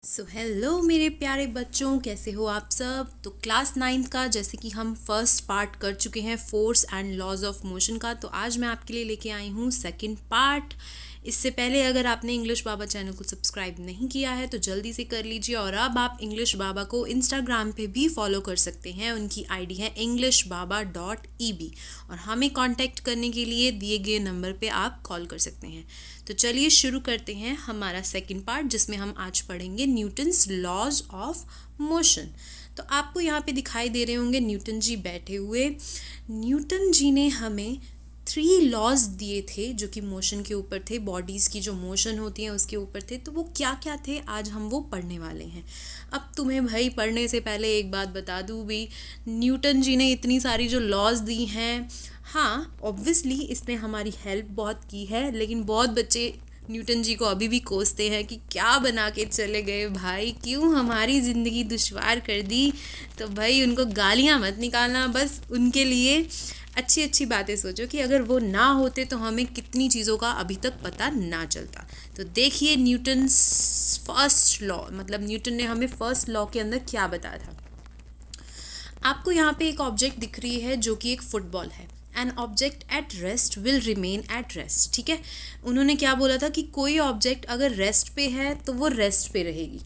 So hello मेरे प्यारे बच्चों, कैसे हो आप सब। तो क्लास 9th का जैसे कि हम फर्स्ट पार्ट कर चुके हैं force and laws of motion का, तो आज मैं आपके लिए लेके आई हूँ सेकंड पार्ट। इससे पहले अगर आपने इंग्लिश बाबा चैनल को सब्सक्राइब नहीं किया है तो जल्दी से कर लीजिए, और अब आप इंग्लिश बाबा को इंस्टाग्राम पे भी फॉलो कर सकते हैं। उनकी आईडी है englishbaba.eb, और हमें कांटेक्ट करने के लिए दिए गए नंबर पे आप कॉल कर सकते हैं। तो चलिए शुरू करते हैं हमारा सेकंड पार्ट, जिसमें हम आज पढ़ेंगे न्यूटन्स लॉज ऑफ मोशन। तो आपको यहाँ पे दिखाई दे रहे होंगे न्यूटन जी बैठे हुए। न्यूटन जी ने हमें 3 लॉज दिए थे जो कि मोशन के ऊपर थे, बॉडीज़ की जो मोशन होती है उसके ऊपर थे। तो वो क्या क्या थे, आज हम वो पढ़ने वाले हैं। अब तुम्हें भाई पढ़ने से पहले एक बात बता दूँ भी, न्यूटन जी ने इतनी सारी जो लॉज दी हैं, हाँ ऑब्वियसली इसने हमारी हेल्प बहुत की है, लेकिन बहुत बच्चे न्यूटन जी को अभी भी कोसते हैं कि क्या बना के चले गए भाई, क्यों हमारी ज़िंदगी दुश्वार कर दी। तो भाई उनको गालियाँ मत निकालना, बस उनके लिए अच्छी अच्छी बातें सोचो कि अगर वो ना होते तो हमें कितनी चीज़ों का अभी तक पता ना चलता। तो देखिए न्यूटन्स फर्स्ट लॉ, मतलब न्यूटन ने हमें फर्स्ट लॉ के अंदर क्या बताया था। आपको यहाँ पे एक ऑब्जेक्ट दिख रही है जो कि एक फुटबॉल है। An object at rest will remain at rest. ठीक है, उन्होंने क्या बोला था कि कोई ऑब्जेक्ट अगर रेस्ट पे है तो वो रेस्ट पे रहेगी।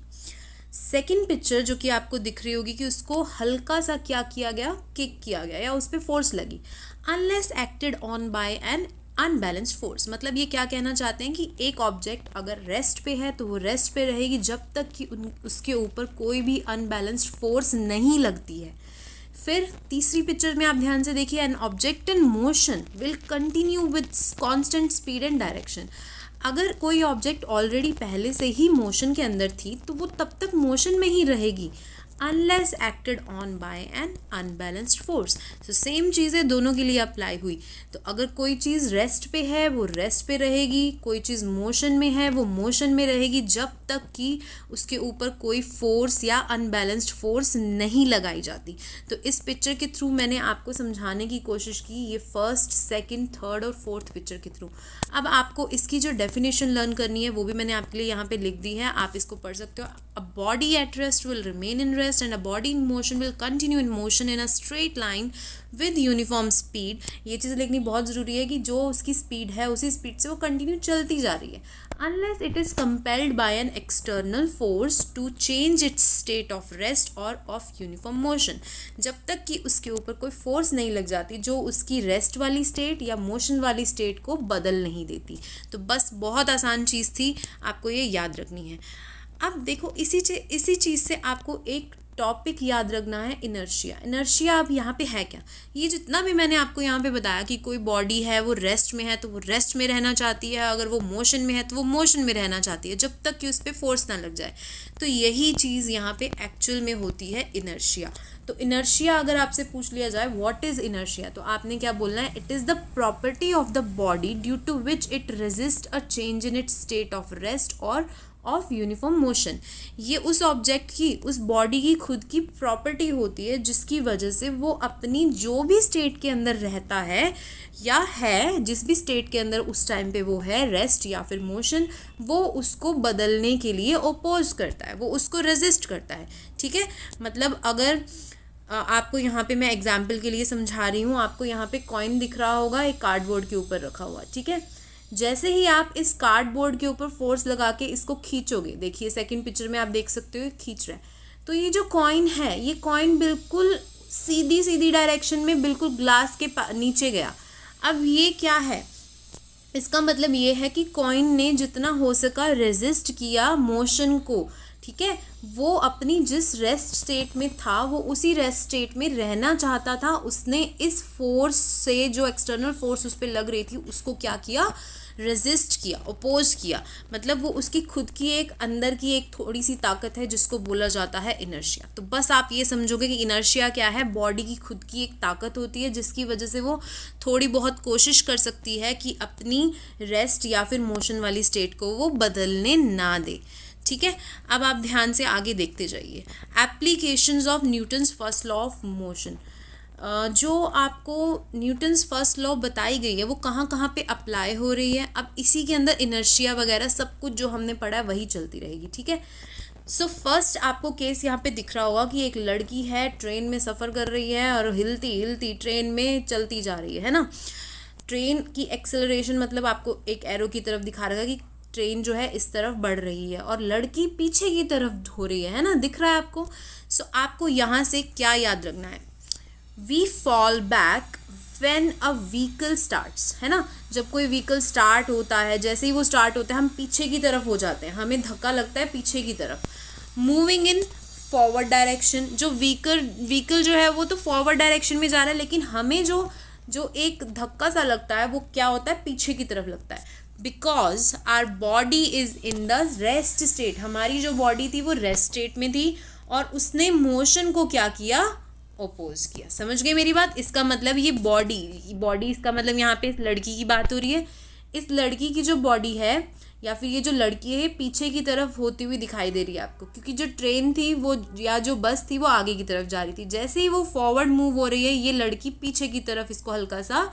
सेकंड पिक्चर जो कि आपको दिख रही होगी कि उसको हल्का सा क्या किया गया, किक किया गया या उस पर फोर्स लगी। Unless acted on by an unbalanced force, मतलब ये क्या कहना चाहते हैं कि एक ऑब्जेक्ट अगर रेस्ट पे है तो वो रेस्ट पे रहेगी जब तक कि उसके ऊपर कोई भी अनबैलेंस्ड फोर्स नहीं लगती है। फिर तीसरी पिक्चर में आप ध्यान से देखिए, an object in motion will continue with constant speed and direction. अगर कोई ऑब्जेक्ट ऑलरेडी पहले से ही मोशन के अंदर थी तो वो तब तक मोशन में ही रहेगी, unless acted on by an unbalanced force. तो सेम चीज़ें दोनों के लिए अप्लाई हुई। तो अगर कोई चीज़ रेस्ट पे है वो रेस्ट पे रहेगी, कोई चीज़ मोशन में है वो मोशन में रहेगी जब तक कि उसके ऊपर कोई फोर्स या अनबैलेंस्ड फोर्स नहीं लगाई जाती। तो इस पिक्चर के थ्रू मैंने आपको समझाने की कोशिश की, ये फर्स्ट, सेकंड, थर्ड और फोर्थ पिक्चर के थ्रू। अब आपको इसकी जो डेफिनेशन लर्न करनी है वो भी मैंने आपके लिए यहाँ पे लिख दी है, आप इसको पढ़ सकते हो। A body at rest will remain in rest and a body in motion will continue in motion in a straight line with uniform speed. ये चीज़ लिखनी बहुत ज़रूरी है कि जो उसकी स्पीड है उसी स्पीड से वो कंटिन्यू चलती जा रही है, unless it is compelled by an external force to change its state of rest or of uniform motion। जब तक कि उसके ऊपर कोई फोर्स नहीं लग जाती जो उसकी रेस्ट वाली स्टेट या मोशन वाली स्टेट को बदल नहीं देती। तो बस बहुत आसान चीज़ थी, आपको ये याद रखनी है। अब देखो इसी चीज़ से आपको एक टॉपिक याद रखना है, इनर्शिया। इनर्शिया अब यहाँ पे है क्या, ये जितना भी मैंने आपको यहाँ पे बताया कि कोई बॉडी है वो रेस्ट में है तो वो रेस्ट में रहना चाहती है, अगर वो मोशन में है तो वो मोशन में रहना चाहती है जब तक कि उस पर फोर्स ना लग जाए। तो यही चीज़ यहाँ पे एक्चुअल में होती है इनर्शिया। तो इनर्शिया अगर आपसे पूछ लिया जाए व्हाट इज़ इनर्शिया, तो आपने क्या बोलना है, it is the property of the body due to which it resist a change in its state of rest और ऑफ यूनिफॉर्म मोशन। ये उस ऑब्जेक्ट की, उस बॉडी की खुद की प्रॉपर्टी होती है जिसकी वजह से वो अपनी जो भी स्टेट के अंदर रहता है या है, जिस भी स्टेट के अंदर उस टाइम पे वो है, रेस्ट या फिर मोशन, वो उसको बदलने के लिए ओपोज करता है, वो उसको रेजिस्ट करता है। ठीक है, मतलब अगर आपको यहाँ पे मैं एग्जाम्पल के लिए समझा रही हूँ, आपको यहाँ पे कॉइन दिख रहा होगा एक कार्डबोर्ड के ऊपर रखा हुआ। ठीक है, जैसे ही आप इस कार्डबोर्ड के ऊपर फोर्स लगा के इसको खींचोगे, देखिए सेकंड पिक्चर में आप देख सकते हो खींच रहा है, तो ये जो कॉइन है, ये कॉइन बिल्कुल सीधी सीधी डायरेक्शन में बिल्कुल ग्लास के नीचे गया। अब ये क्या है, इसका मतलब ये है कि कॉइन ने जितना हो सका रेजिस्ट किया मोशन को। ठीक है, वो अपनी जिस रेस्ट स्टेट में था वो उसी रेस्ट स्टेट में रहना चाहता था। उसने इस फोर्स से, जो एक्सटर्नल फोर्स उस पर लग रही थी, उसको क्या किया, रेजिस्ट किया, अपोज किया। मतलब वो उसकी खुद की एक अंदर की एक थोड़ी सी ताकत है जिसको बोला जाता है इनर्शिया। तो बस आप ये समझोगे कि इनर्शिया क्या है, बॉडी की खुद की एक ताकत होती है जिसकी वजह से वो थोड़ी बहुत कोशिश कर सकती है कि अपनी रेस्ट या फिर मोशन वाली स्टेट को वो बदलने ना दे। ठीक है, अब आप ध्यान से आगे देखते जाइए। Applications of Newton's first law of motion, जो आपको न्यूटन्स फर्स्ट लॉ बताई गई है वो कहाँ कहाँ पे अप्लाई हो रही है। अब इसी के अंदर इनर्शिया वगैरह सब कुछ जो हमने पढ़ा है वही चलती रहेगी। ठीक है, सो फर्स्ट आपको केस यहाँ पे दिख रहा होगा कि एक लड़की है, ट्रेन में सफ़र कर रही है और हिलती हिलती ट्रेन में चलती जा रही है ना। ट्रेन की एक्सेलरेशन मतलब आपको एक एरो की तरफ दिखा रहेगा कि ट्रेन जो है इस तरफ बढ़ रही है और लड़की पीछे की तरफ हो रही है ना, दिख रहा है आपको। सो आपको यहाँ से क्या याद रखना है, we fall back when a vehicle starts, है ना। जब कोई व्हीकल स्टार्ट होता है, जैसे ही वो स्टार्ट होता है हम पीछे की तरफ हो जाते हैं, हमें धक्का लगता है पीछे की तरफ। मूविंग इन फॉरवर्ड डायरेक्शन, जो व्हीकल जो है वो तो फॉरवर्ड डायरेक्शन में जा रहा है, लेकिन हमें जो जो एक धक्का सा लगता है वो क्या होता है, पीछे की तरफ लगता है। Because our body is in the rest state, हमारी जो बॉडी थी वो रेस्ट स्टेट में थी और उसने मोशन को क्या किया, ओपोज किया। समझ गए मेरी बात। इसका मतलब ये बॉडी इसका मतलब यहाँ पे इस लड़की की बात हो रही है। इस लड़की की जो बॉडी है या फिर ये जो लड़की है पीछे की तरफ होती हुई दिखाई दे रही है आपको, क्योंकि जो ट्रेन थी वो या जो बस थी वो आगे की तरफ जा रही थी। जैसे ही वो फॉरवर्ड मूव हो रही है, ये लड़की पीछे की तरफ, इसको हल्का सा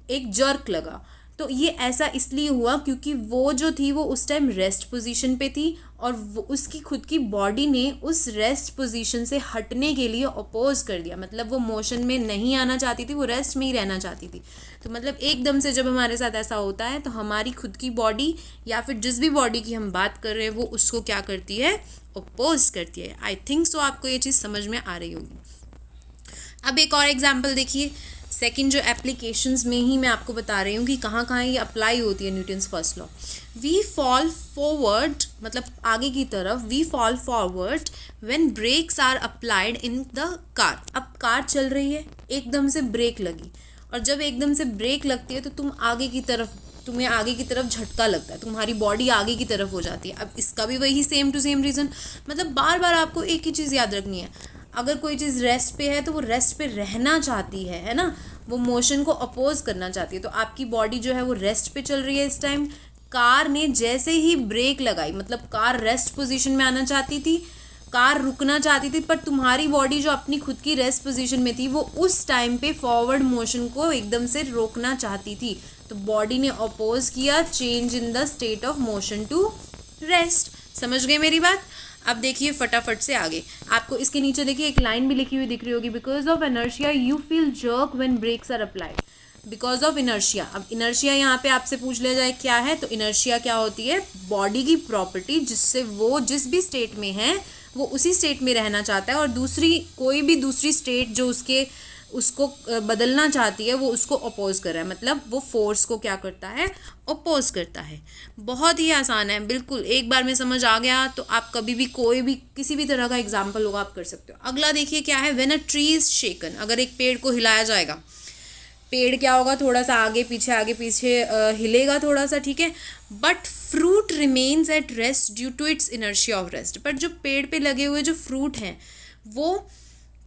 एक जर्क लगा। तो ये ऐसा इसलिए हुआ क्योंकि वो जो थी वो उस टाइम रेस्ट पोजीशन पे थी और वो उसकी खुद की बॉडी ने उस रेस्ट पोजीशन से हटने के लिए अपोज कर दिया। मतलब वो मोशन में नहीं आना चाहती थी, वो रेस्ट में ही रहना चाहती थी। तो मतलब एकदम से जब हमारे साथ ऐसा होता है तो हमारी खुद की बॉडी या फिर जिस भी बॉडी की हम बात कर रहे हैं वो उसको क्या करती है, अपोज करती है। आई थिंक सो आपको ये चीज़ समझ में आ रही होगी। अब एक और एग्जाम्पल देखिए, सेकंड जो एप्लीकेशंस में ही मैं आपको बता रही हूँ कि कहाँ कहाँ ये अप्लाई होती है Newton's first law. We fall forward मतलब आगे की तरफ, we fall forward when brakes are applied in the car. अब कार चल रही है, एकदम से ब्रेक लगी और जब एकदम से ब्रेक लगती है तो तुम्हें आगे की तरफ झटका लगता है, तुम्हारी बॉडी आगे की तरफ हो जाती है। अब इसका भी वही सेम टू सेम रीज़न, मतलब बार बार आपको एक ही चीज़ याद रखनी है। अगर कोई चीज़ रेस्ट पे है तो वो रेस्ट पे रहना चाहती है ना, वो मोशन को अपोज करना चाहती है। तो आपकी बॉडी जो है वो रेस्ट पे चल रही है इस टाइम। कार ने जैसे ही ब्रेक लगाई, मतलब कार रेस्ट पोजीशन में आना चाहती थी, कार रुकना चाहती थी, पर तुम्हारी बॉडी जो अपनी खुद की रेस्ट पोजीशन में थी वो उस टाइम पे फॉरवर्ड मोशन को एकदम से रोकना चाहती थी। तो बॉडी ने अपोज किया, change in the state of motion to rest. समझ गए मेरी बात। अब देखिए फटाफट से आगे, आपको इसके नीचे देखिए एक लाइन भी लिखी हुई दिख रही होगी, because of inertia you feel jerk when brakes are applied. Because of inertia, अब इनर्शिया यहाँ पे आपसे पूछ लिया जाए क्या है, तो इनर्शिया क्या होती है, बॉडी की प्रॉपर्टी जिससे वो जिस भी स्टेट में है वो उसी स्टेट में रहना चाहता है और कोई भी दूसरी स्टेट जो उसको बदलना चाहती है वो उसको अपोज कर रहा है। मतलब वो फोर्स को क्या करता है, अपोज करता है। बहुत ही आसान है, बिल्कुल एक बार में समझ आ गया तो आप कभी भी कोई भी किसी भी तरह का एग्जाम्पल होगा आप कर सकते हो। अगला देखिए क्या है, व्हेन अ ट्री इज शेकन। अगर एक पेड़ को हिलाया जाएगा, पेड़ क्या होगा, थोड़ा सा आगे पीछे हिलेगा थोड़ा सा, ठीक है, but fruit remains at rest due to its inertia of rest. But जो पेड़ पे लगे हुए जो फ्रूट हैं वो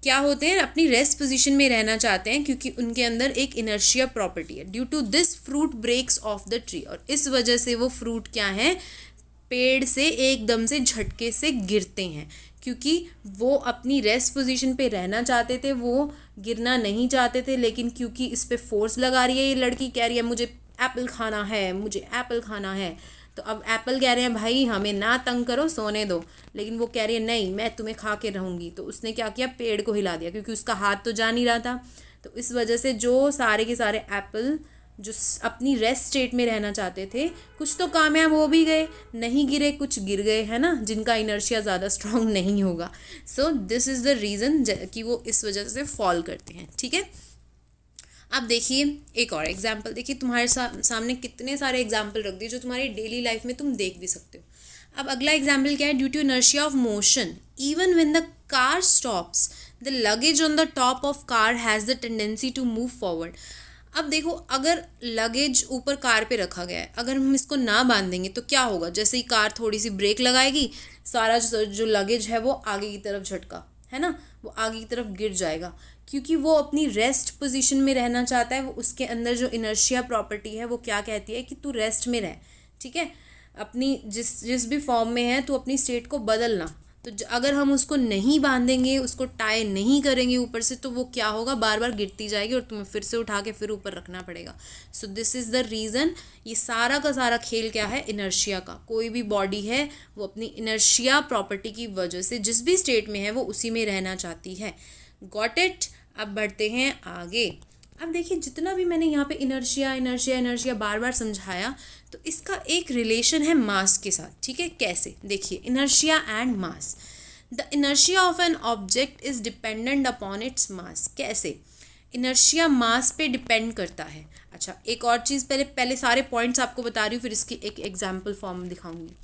क्या होते हैं, अपनी रेस्ट पोजीशन में रहना चाहते हैं क्योंकि उनके अंदर एक इनर्शिया प्रॉपर्टी है। Due to this fruit breaks off the tree, और इस वजह से वो फ्रूट क्या है, पेड़ से एकदम से झटके से गिरते हैं क्योंकि वो अपनी रेस्ट पोजीशन पे रहना चाहते थे, वो गिरना नहीं चाहते थे। लेकिन क्योंकि इस पे फोर्स लगा रही है, ये लड़की कह रही है मुझे एप्पल खाना है, मुझे एप्पल खाना है, तो अब एप्पल कह रहे हैं भाई हमें ना तंग करो, सोने दो, लेकिन वो कह रही है नहीं मैं तुम्हें खा के रहूँगी। तो उसने क्या किया, पेड़ को हिला दिया क्योंकि उसका हाथ तो जा नहीं रहा था। तो इस वजह से जो सारे के सारे एप्पल जो अपनी रेस्ट स्टेट में रहना चाहते थे, कुछ तो कामयाब हो भी गए, नहीं गिरे, कुछ गिर गए, है ना, जिनका इनर्शिया ज़्यादा स्ट्रांग नहीं होगा। So this is the reason कि वो इस वजह से फॉल करते हैं, ठीक है। अब देखिए एक और एग्जाम्पल, देखिए तुम्हारे सामने कितने सारे एग्जाम्पल रख दिए जो तुम्हारी डेली लाइफ में तुम देख भी सकते हो। अब अगला एग्जाम्पल क्या है, due to inertia of motion even when the car stops the luggage on the top of car has the tendency to move forward. अब देखो अगर लगेज ऊपर कार पे रखा गया है, अगर हम इसको ना बांधेंगे तो क्या होगा, जैसे ही कार थोड़ी सी ब्रेक लगाएगी सारा जो लगेज है वो आगे की तरफ झटका, है ना, वो आगे की तरफ गिर जाएगा क्योंकि वो अपनी रेस्ट पोजीशन में रहना चाहता है। वो उसके अंदर जो इनर्शिया प्रॉपर्टी है वो क्या कहती है कि तू रेस्ट में रह, ठीक है, अपनी जिस भी फॉर्म में है तो अपनी स्टेट को बदलना, तो अगर हम उसको नहीं बांधेंगे, उसको टाई नहीं करेंगे ऊपर से, तो वो क्या होगा, बार बार गिरती जाएगी और तुम्हें फिर से उठा के फिर ऊपर रखना पड़ेगा। So this is the reason. ये सारा का सारा खेल क्या है, इनर्शिया का। कोई भी बॉडी है वो अपनी इनर्शिया प्रॉपर्टी की वजह से जिस भी स्टेट में है वो उसी में रहना चाहती है। Got it. अब बढ़ते हैं आगे। अब देखिए, जितना भी मैंने यहाँ पे इनर्शिया इनर्शिया इनर्शिया बार बार समझाया, तो इसका एक रिलेशन है मास के साथ। ठीक है, कैसे, देखिए, inertia and mass. The inertia of an object is dependent upon its mass. कैसे, इनर्शिया मास पे डिपेंड करता है। अच्छा, एक और चीज़, पहले सारे पॉइंट्स आपको बता रही हूँ, फिर इसकी एक एग्जाम्पल फॉर्म दिखाऊंगी।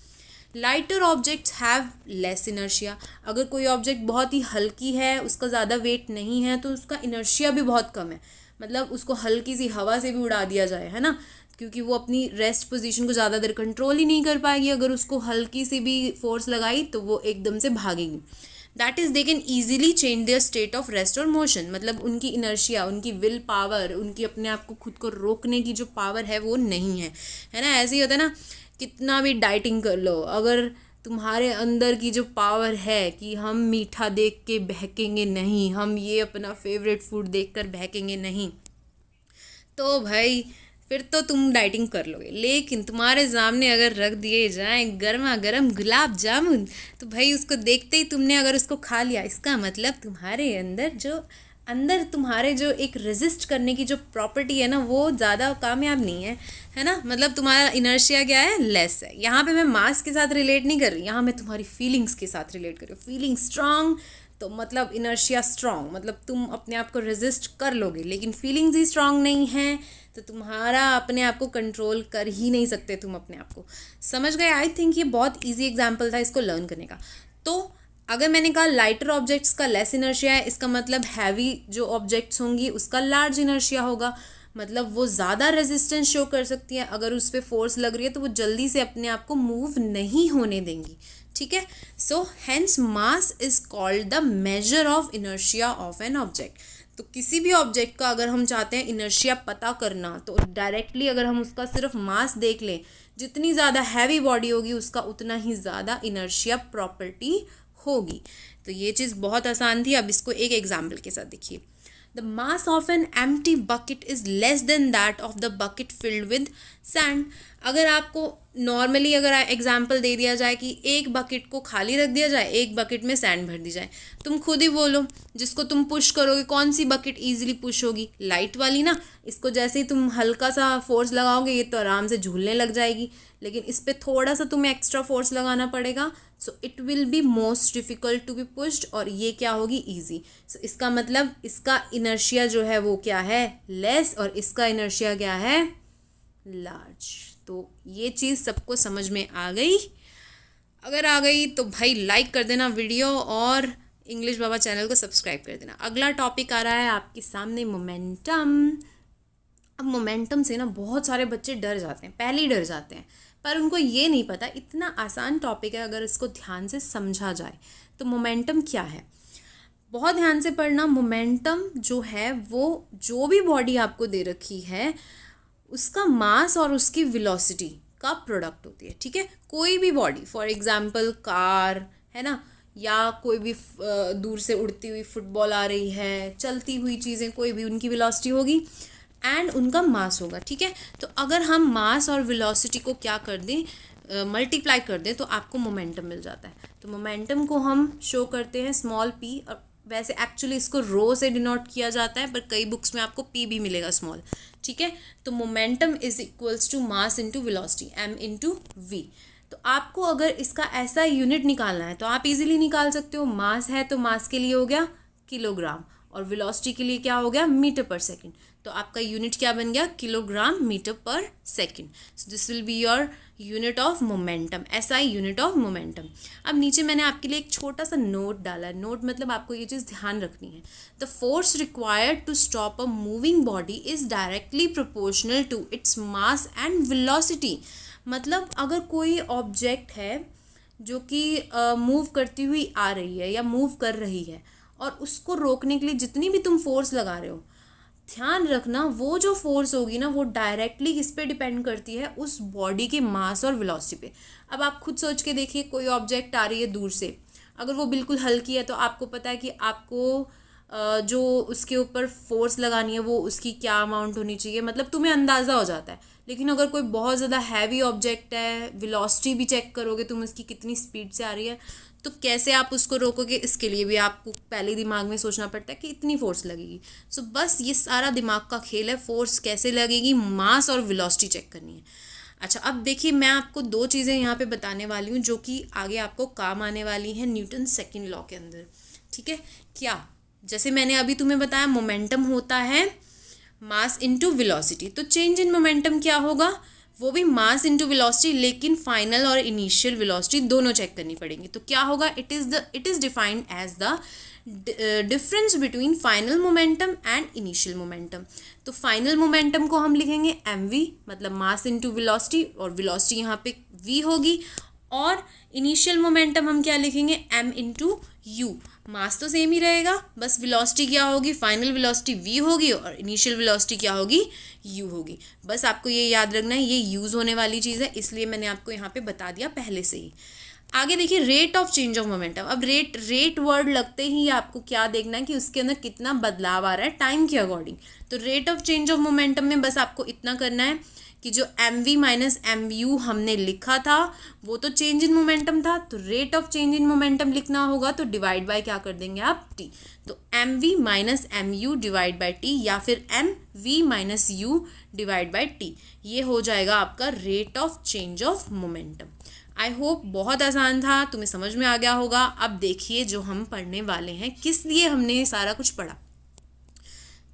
Lighter objects have less inertia. अगर कोई ऑब्जेक्ट बहुत ही हल्की है, उसका ज़्यादा वेट नहीं है, तो उसका इनर्शिया भी बहुत कम है। मतलब उसको हल्की सी हवा से भी उड़ा दिया जाए, है ना, क्योंकि वो अपनी रेस्ट पोजीशन को ज़्यादा देर कंट्रोल ही नहीं कर पाएगी। अगर उसको हल्की सी भी फोर्स लगाई तो वो एकदम से भागेगी। That is they can easily change their state of rest और मोशन। मतलब उनकी इनर्शिया, उनकी विल पावर, उनकी अपने आप को खुद को रोकने की जो पावर है वो नहीं है ना। ऐसे ही होता है ना, कितना भी डाइटिंग कर लो, अगर तुम्हारे अंदर की जो पावर है कि हम मीठा देख के बहकेंगे नहीं, हम ये अपना फेवरेट फूड देखकर बहकेंगे नहीं, तो भाई फिर तो तुम डाइटिंग कर लोगे। लेकिन तुम्हारे सामने अगर रख दिए जाएं गर्मा गर्म गुलाब जामुन, तो भाई उसको देखते ही तुमने अगर उसको खा लिया, इसका मतलब तुम्हारे अंदर तुम्हारे जो एक रेजिस्ट करने की जो प्रॉपर्टी है ना, वो ज़्यादा कामयाब नहीं है ना। मतलब तुम्हारा इनर्शिया क्या है, लेस है। यहाँ पे मैं मास के साथ रिलेट नहीं कर रही, यहाँ मैं तुम्हारी फीलिंग्स के साथ रिलेट कर रही हूँ। फीलिंग स्ट्रांग, तो मतलब इनर्शिया स्ट्रांग, मतलब तुम अपने आप को रेजिस्ट कर लोगे। लेकिन फीलिंग्स ही स्ट्रांग नहीं है तो तुम्हारा अपने आप को कंट्रोल कर ही नहीं सकते तुम अपने आप को। समझ गए? आई थिंक ये बहुत ईजी एग्जाम्पल था इसको लर्न करने का। तो अगर मैंने कहा लाइटर ऑब्जेक्ट्स का लेस इनर्शिया है, इसका मतलब हैवी जो ऑब्जेक्ट्स होंगी उसका लार्ज इनर्शिया होगा। मतलब वो ज़्यादा रेजिस्टेंस शो कर सकती है, अगर उस पर फोर्स लग रही है तो वो जल्दी से अपने आप को मूव नहीं होने देंगी। ठीक है, so hence mass is called the measure of inertia of an object. तो किसी भी ऑब्जेक्ट का अगर हम चाहते हैं इनर्शिया पता करना, तो डायरेक्टली अगर हम उसका सिर्फ मास देख लें, जितनी ज़्यादा हैवी बॉडी होगी उसका उतना ही ज़्यादा इनर्शिया प्रॉपर्टी होगी। तो ये चीज़ बहुत आसान थी। अब इसको एक एग्जाम्पल के साथ देखिए। The mass of an empty bucket is less than that of the bucket filled with sand. अगर आपको नॉर्मली अगर एग्जाम्पल दे दिया जाए कि एक बकेट को खाली रख दिया जाए, एक बकेट में सैंड भर दी जाए, तुम खुद ही बोलो, जिसको तुम पुश करोगे कौन सी बकेट ईजिली पुश होगी? लाइट वाली ना। इसको जैसे ही तुम हल्का सा फोर्स लगाओगे ये तो आराम से झूलने लग जाएगी, लेकिन इस पर थोड़ा सा तुम्हें एक्स्ट्रा फोर्स लगाना पड़ेगा। So it will be most difficult to be pushed, और ये क्या होगी? ईजी। सो इसका मतलब इसका इनर्शिया जो है वो क्या है? लेस, और इसका इनर्शिया क्या है? लार्ज। तो ये चीज़ सबको समझ में आ गई? अगर आ गई तो भाई लाइक कर देना वीडियो, और इंग्लिश बाबा चैनल को सब्सक्राइब कर देना। अगला टॉपिक आ रहा है आपके सामने, मोमेंटम। अब मोमेंटम से ना बहुत सारे बच्चे डर जाते हैं, पहले ही डर जाते हैं, पर उनको ये नहीं पता इतना आसान टॉपिक है अगर इसको ध्यान से समझा जाए। तो मोमेंटम क्या है, बहुत ध्यान से पढ़ना। मोमेंटम जो है वो जो भी बॉडी आपको दे रखी है उसका मास और उसकी वेलोसिटी का प्रोडक्ट होती है। ठीक है, कोई भी बॉडी, फॉर एग्जांपल कार है ना, या कोई भी दूर से उड़ती हुई फुटबॉल आ रही है, चलती हुई चीज़ें कोई भी, उनकी वेलोसिटी होगी एंड उनका मास होगा। ठीक है, तो अगर हम मास और वेलोसिटी को क्या कर दें, मल्टीप्लाई कर दें, तो आपको मोमेंटम मिल जाता है। तो मोमेंटम को हम शो करते हैं स्मॉल p, और वैसे एक्चुअली इसको रो से डिनोट किया जाता है, पर कई बुक्स में आपको p भी मिलेगा स्मॉल। ठीक है, तो momentum is equals to mass into velocity, m into v। तो आपको अगर इसका ऐसा यूनिट निकालना है तो आप इजीली निकाल सकते हो। मास है तो मास के लिए हो गया किलोग्राम, और वेलोसिटी के लिए क्या हो गया? मीटर पर सेकंड। तो आपका यूनिट क्या बन गया? किलोग्राम मीटर पर second. So this will be your unit of momentum, SI unit of momentum. अब नीचे मैंने आपके लिए एक छोटा सा नोट डाला है। नोट मतलब आपको ये चीज़ ध्यान रखनी है। The force required to stop a moving body is directly proportional to its mass and velocity. मतलब अगर कोई ऑब्जेक्ट है जो कि मूव करती हुई आ रही है या मूव कर रही है, और उसको रोकने के लिए जितनी भी तुम फोर्स लगा रहे हो, ध्यान रखना वो जो फोर्स होगी ना वो डायरेक्टली किस पे डिपेंड करती है? उस बॉडी के मास और वेलोसिटी पे। अब आप खुद सोच के देखिए, कोई ऑब्जेक्ट आ रही है दूर से, अगर वो बिल्कुल हल्की है तो आपको पता है कि आपको जो उसके ऊपर फोर्स लगानी है वो उसकी क्या अमाउंट होनी चाहिए, मतलब तुम्हें अंदाज़ा हो जाता है। लेकिन अगर कोई बहुत ज़्यादा हैवी ऑब्जेक्ट है, वेलोसिटी भी चेक करोगे तुम उसकी कितनी स्पीड से आ रही है, तो कैसे आप उसको रोकोगे, इसके लिए भी आपको पहले दिमाग में सोचना पड़ता है कि इतनी फोर्स लगेगी। सो बस ये सारा दिमाग का खेल है, फोर्स कैसे लगेगी, मास और वेलोसिटी चेक करनी है। अच्छा, अब देखिए मैं आपको दो चीज़ें यहाँ पे बताने वाली हूँ जो कि आगे आपको काम आने वाली हैं न्यूटन सेकंड लॉ के अंदर। ठीक है, क्या जैसे मैंने अभी तुम्हें बताया मोमेंटम होता है मास इनटू वेलोसिटी, तो चेंज इन मोमेंटम क्या होगा, वो भी मास इनटू वेलोसिटी, लेकिन फाइनल और इनिशियल वेलोसिटी दोनों चेक करनी पड़ेंगी। तो क्या होगा, it is defined as the difference between final momentum and initial momentum. तो फाइनल मोमेंटम को हम लिखेंगे mv, मतलब मास इनटू वेलोसिटी, और वेलोसिटी यहाँ पे v होगी। और इनिशियल मोमेंटम हम क्या लिखेंगे, m इंटू यू। मास तो सेम ही रहेगा, बस वेलोसिटी क्या होगी, फाइनल वेलोसिटी v होगी और इनिशियल वेलोसिटी क्या होगी, u होगी। बस आपको ये याद रखना है, ये यूज़ होने वाली चीज़ है, इसलिए मैंने आपको यहाँ पे बता दिया पहले से ही। आगे देखिए rate of change of momentum. अब रेट वर्ड लगते ही आपको क्या देखना है कि उसके अंदर कितना बदलाव आ रहा है टाइम के अकॉर्डिंग। तो rate of change of momentum में बस आपको इतना करना है कि जो mv माइनस mu हमने लिखा था वो तो चेंज इन मोमेंटम था, तो rate of change in momentum लिखना होगा तो डिवाइड बाय क्या कर देंगे आप, t। तो mv minus mu divide by t, या फिर mv minus u divide by t, ये हो जाएगा आपका rate of change of momentum. I hope बहुत आसान था, तुम्हें समझ में आ गया होगा। अब देखिए जो हम पढ़ने वाले हैं, किस लिए हमने ये सारा कुछ पढ़ा,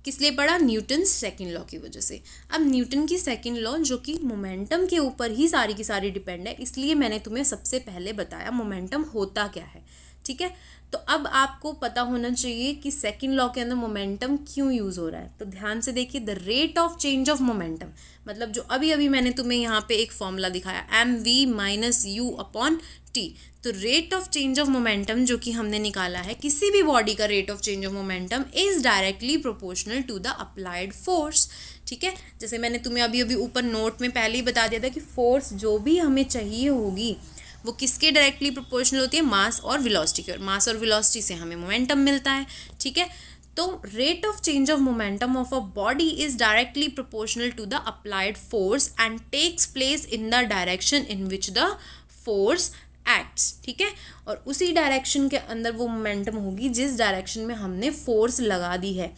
किस लिए पढ़ा, न्यूटन सेकंड लॉ की वजह से। अब न्यूटन की सेकंड लॉ जो कि मोमेंटम के ऊपर ही सारी की सारी डिपेंड है, इसलिए मैंने तुम्हें सबसे पहले बताया मोमेंटम होता क्या है। ठीक है, तो अब आपको पता होना चाहिए कि सेकंड लॉ के अंदर मोमेंटम क्यों यूज़ हो रहा है। तो ध्यान से देखिए, the rate of change of momentum, मतलब जो अभी अभी मैंने तुम्हें यहाँ पे एक फॉर्मूला दिखाया mv minus u upon t. तो rate of change of momentum जो कि हमने निकाला है, किसी भी बॉडी का rate of change of momentum is directly proportional to the applied force. ठीक है, जैसे मैंने तुम्हें अभी अभी ऊपर नोट में पहले ही बता दिया था कि फोर्स जो भी हमें चाहिए होगी वो किसके डायरेक्टली प्रोपोर्शनल होती है, मास और वेलोसिटी के, और मास और वेलोसिटी से हमें मोमेंटम मिलता है। ठीक है, तो rate of change of momentum of a body is directly proportional to the applied force and takes place in the direction in which the force acts. ठीक है, और उसी डायरेक्शन के अंदर वो मोमेंटम होगी जिस डायरेक्शन में हमने फोर्स लगा दी है।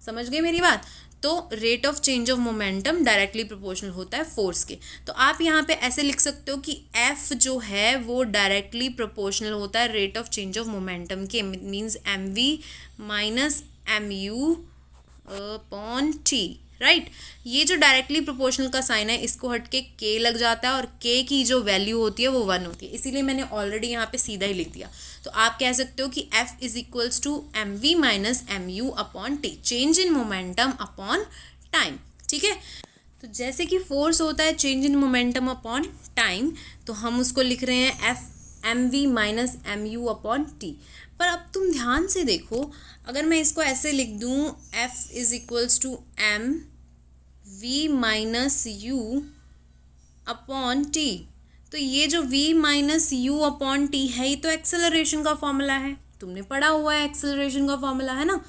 समझ गए मेरी बात। तो rate of change of momentum directly proportional होता है फोर्स के। तो आप यहाँ पे ऐसे लिख सकते हो कि F जो है वो डायरेक्टली प्रोपोर्शनल होता है rate of change of momentum के, means mv minus mu upon t, right. ये जो डायरेक्टली प्रोपोर्शनल का साइन है इसको हटके k लग जाता है, और k की जो वैल्यू होती है वो 1 होती है, इसीलिए मैंने ऑलरेडी यहाँ पे सीधा ही लिख दिया। तो आप कह सकते हो कि F is equals to mv minus mu upon t, change in momentum upon time. ठीक है, तो जैसे कि फोर्स होता है change in momentum upon time, तो हम उसको लिख रहे हैं F mv minus mu upon t। पर अब तुम ध्यान से देखो, अगर मैं इसको ऐसे लिख दूँ F is equals to m v minus u upon t, तो ये जो v minus u upon t है ये तो एक्सेलरेशन का फॉर्मूला है, तुमने पढ़ा हुआ है एक्सेलरेशन का फॉर्मूला, है ना।